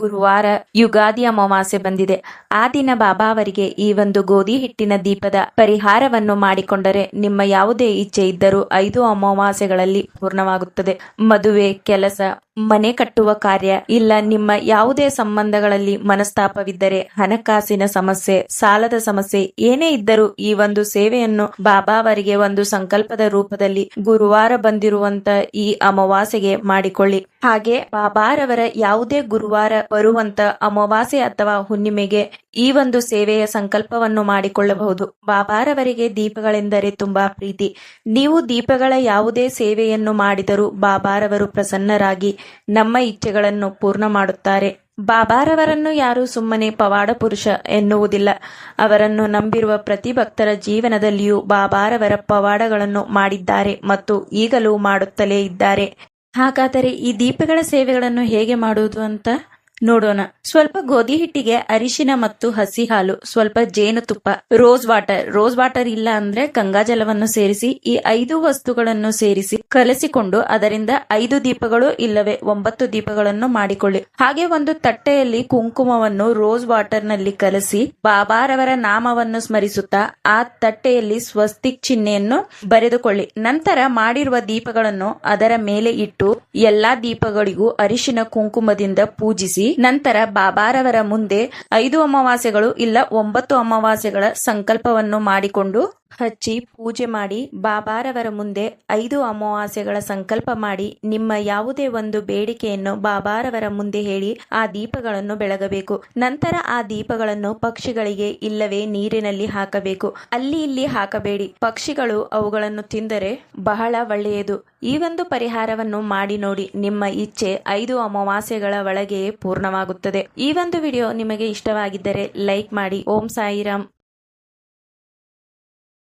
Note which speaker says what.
Speaker 1: ಗುರುವಾರ ಯುಗಾದಿ ಅಮಾವಾಸ್ಯೆ ಬಂದಿದೆ. ಆ ದಿನ ಬಾಬಾ ಅವರಿಗೆ ಈ ಒಂದು ಗೋಧಿ ಹಿಟ್ಟಿನ ದೀಪದ ಪರಿಹಾರವನ್ನು ಮಾಡಿಕೊಂಡರೆ ನಿಮ್ಮ ಯಾವುದೇ ಇಚ್ಛೆ ಇದ್ದರೂ 5 ಅಮಾವಾಸ್ಯೆಗಳಲ್ಲಿ ಪೂರ್ಣವಾಗುತ್ತದೆ. ಮದುವೆ, ಕೆಲಸ, ಮನೆ ಕಟ್ಟುವ ಕಾರ್ಯ, ಇಲ್ಲ ನಿಮ್ಮ ಯಾವುದೇ ಸಂಬಂಧಗಳಲ್ಲಿ ಮನಸ್ತಾಪವಿದ್ದರೆ, ಹಣಕಾಸಿನ ಸಮಸ್ಯೆ, ಸಾಲದ ಸಮಸ್ಯೆ ಏನೇ ಇದ್ದರೂ ಈ ಒಂದು ಸೇವೆಯನ್ನು ಬಾಬಾ ಅವರಿಗೆ ಒಂದು ಸಂಕಲ್ಪದ ರೂಪದಲ್ಲಿ ಗುರುವಾರ ಬಂದಿರುವಂತ ಈ ಅಮಾವಾಸ್ಯೆಗೆ ಮಾಡಿಕೊಳ್ಳಿ. ಹಾಗೆ ಬಾಬಾರವರ ಯಾವುದೇ ಗುರುವಾರ ಬರುವಂತ ಅಮಾವಾಸ್ಯೆ ಅಥವಾ ಹುಣ್ಣಿಮೆಗೆ ಈ ಒಂದು ಸೇವೆಯ ಸಂಕಲ್ಪವನ್ನು ಮಾಡಿಕೊಳ್ಳಬಹುದು. ಬಾಬಾರವರಿಗೆ ದೀಪಗಳೆಂದರೆ ತುಂಬಾ ಪ್ರೀತಿ. ನೀವು ದೀಪಗಳ ಯಾವುದೇ ಸೇವೆಯನ್ನು ಮಾಡಿದರೂ ಬಾಬಾರವರು ಪ್ರಸನ್ನರಾಗಿ ನಮ್ಮ ಇಚ್ಛೆಗಳನ್ನು ಪೂರ್ಣ ಮಾಡುತ್ತಾರೆ. ಬಾಬಾರವರನ್ನು ಯಾರು ಸುಮ್ಮನೆ ಪವಾಡ ಪುರುಷ ಎನ್ನುವುದಿಲ್ಲ. ಅವರನ್ನು ನಂಬಿರುವ ಪ್ರತಿ ಭಕ್ತರ ಜೀವನದಲ್ಲಿಯೂ ಬಾಬಾರವರ ಪವಾಡಗಳನ್ನು ಮಾಡಿದ್ದಾರೆ ಮತ್ತು ಈಗಲೂ ಮಾಡುತ್ತಲೇ ಇದ್ದಾರೆ. ಹಾಗಾದರೆ ಈ ದೀಪಗಳ ಸೇವೆಗಳನ್ನು ಹೇಗೆ ಮಾಡುವುದು ಅಂತ ನೋಡೋಣ. ಸ್ವಲ್ಪ ಗೋಧಿ ಹಿಟ್ಟಿಗೆ ಅರಿಶಿನ ಮತ್ತು ಹಸಿ ಹಾಲು, ಸ್ವಲ್ಪ ಜೇನುತುಪ್ಪ, ರೋಸ್ ವಾಟರ್ ಇಲ್ಲ ಅಂದ್ರೆ ಗಂಗಾಜಲವನ್ನು ಸೇರಿಸಿ ಈ 5 ವಸ್ತುಗಳನ್ನು ಸೇರಿಸಿ ಕಲಸಿಕೊಂಡು ಅದರಿಂದ 5 ದೀಪಗಳು ಇಲ್ಲವೇ 9 ದೀಪಗಳನ್ನು ಮಾಡಿಕೊಳ್ಳಿ. ಹಾಗೆ ಒಂದು ತಟ್ಟೆಯಲ್ಲಿ ಕುಂಕುಮವನ್ನು ರೋಸ್ ವಾಟರ್ ನಲ್ಲಿ ಕಲಸಿ ಬಾಬಾರವರ ನಾಮವನ್ನು ಸ್ಮರಿಸುತ್ತಾ ಆ ತಟ್ಟೆಯಲ್ಲಿ ಸ್ವಸ್ತಿಕ್ ಚಿಹ್ನೆಯನ್ನು ಬರೆದುಕೊಳ್ಳಿ. ನಂತರ ಮಾಡಿರುವ ದೀಪಗಳನ್ನು ಅದರ ಮೇಲೆ ಇಟ್ಟು ಎಲ್ಲಾ ದೀಪಗಳಿಗೂ ಅರಿಶಿನ ಕುಂಕುಮದಿಂದ ಪೂಜಿಸಿ ನಂತರ ಬಾಬಾರವರ ಮುಂದೆ 5 ಅಮಾವಾಸ್ಯೆಗಳು ಇಲ್ಲ 9 ಅಮಾವಾಸ್ಯೆಗಳ ಸಂಕಲ್ಪವನ್ನು ಮಾಡಿಕೊಂಡು ಹಚ್ಚಿ ಪೂಜೆ ಮಾಡಿ ಬಾಬಾರವರ ಮುಂದೆ 5 ಅಮಾವಾಸ್ಯೆಗಳ ಸಂಕಲ್ಪ ಮಾಡಿ ನಿಮ್ಮ ಯಾವುದೇ ಒಂದು ಬೇಡಿಕೆಯನ್ನು ಬಾಬಾರವರ ಮುಂದೆ ಹೇಳಿ ಆ ದೀಪಗಳನ್ನು ಬೆಳಗಬೇಕು. ನಂತರ ಆ ದೀಪಗಳನ್ನು ಪಕ್ಷಿಗಳಿಗೆ ಇಲ್ಲವೇ ನೀರಿನಲ್ಲಿ ಹಾಕಬೇಕು. ಅಲ್ಲಿ ಇಲ್ಲಿ ಹಾಕಬೇಡಿ. ಪಕ್ಷಿಗಳು ಅವುಗಳನ್ನು ತಿಂದರೆ ಬಹಳ ಒಳ್ಳೆಯದು. ಈ ಒಂದು ಪರಿಹಾರವನ್ನು ಮಾಡಿ ನೋಡಿ. ನಿಮ್ಮ ಇಚ್ಛೆ 5 ಅಮಾವಾಸ್ಯೆಗಳ ಒಳಗೆಯೇ ಪೂರ್ಣವಾಗುತ್ತದೆ. ಈ ಒಂದು ವಿಡಿಯೋ ನಿಮಗೆ ಇಷ್ಟವಾಗಿದ್ದರೆ ಲೈಕ್ ಮಾಡಿ. ಓಂ ಸಾಯಿರಾಮ್.